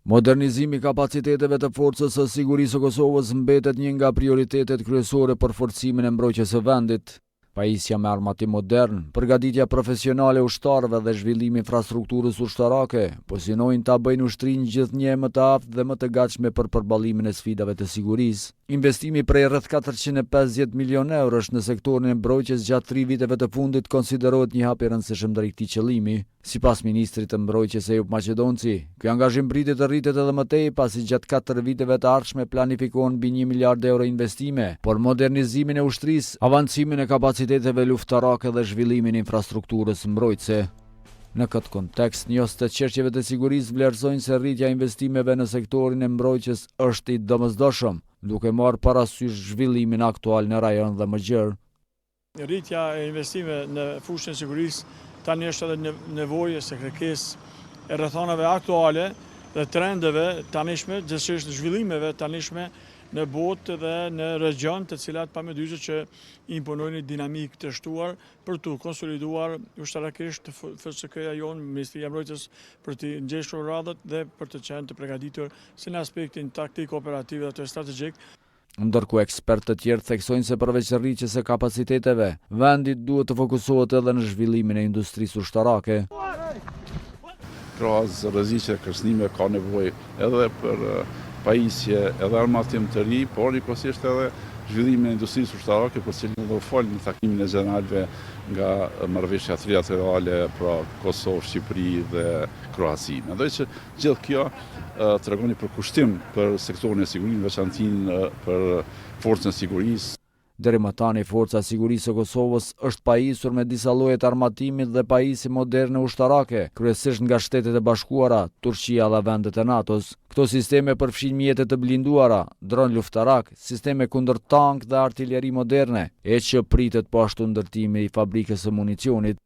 Modernizimi i kapaciteteve të forcës së sigurisë së Kosovës mbetet një nga prioritetet kryesore për forcimin e mbrojtjes së vendit. Pajisja me armatim modern, përgatitja profesionale e ushtarëve dhe zhvillimi i infrastrukturës ushtarake synojnë ta bëjnë ushtrinë gjithnjë më të aftë dhe më të gatshme për përballimin e sfidave të sigurisë. Investimi prej rreth 450 milionë eurosh në sektorin e mbrojtjes gjatë 3 viteve të fundit konsiderohet një hap i rëndësishëm drejt këtij qëllimi. Sipas ministrit të mbrojtjes Eyup Maqedonci, ky angazhim pritet të rritet edhe më tej pasi gjatë 4 viteve të ardhshme planifikohen mbi 1 miliard euro investime, por modernizimin e ushtrisë, avancimin e kapaciteteve luftarake dhe zhvillimin e infrastrukturës mbrojtëse. Në këtë kontekst, njohësit e çështjeve të sigurisë vlerësojnë se rritja e investimeve në sektorin e mbrojtjes është i domosdoshëm, duke marrë parasysh zhvillimin aktual në rajon dhe më gjerë. Rritja e investimeve në fushën e sigurisë tani është edhe nevojë se kërkesë e rrethonave aktuale dhe trendeve tanishme, gjithsesi zhvillimeve tanishme në botë dhe në region, të cilat pa me dyshim që imponojnë një dinamikë të shtuar për të konsoliduar ushtarakisht FSK-ja jonë, Ministria e Mbrojtjes, për të ngjeshur radhët dhe për të qenë të përgatitur si në aspektin taktik, operativ dhe strategjik. Ndërkohë ekspertë të tjerë theksojnë se përveç rritjes së kapaciteteve, vendi duhet të fokusohet edhe në zhvillimin e industrisë ushtarake. Krahas rreziqe kërcënime ka nevojë edhe për pajisje edhe armatim të ri, por njëkohësisht edhe zhvillimin e industrisë ushtarake, për cilën do fol në takimin e generalëve nga marrëveshja trilaterale pra Kosovë, Shqipëri dhe Kroaci. Mendoj që gjithë kjo tregon një përkushtim për sektorin e sigurisë, veçantinë për forcën e sigurisë. Deri më tani, Forca e Sigurisë së Kosovës është pajisur me disa lloje të armatimit dhe pajisje moderne ushtarake, kryesisht nga Shtetet e Bashkuara, Turqia dhe vendet e NATO-s. Këto sisteme përfshin mjete të blinduara, dron luftarak, sisteme kundër tank dhe artilleri moderne, e që pritet po ashtu ndërtimi i fabrikës së municionit.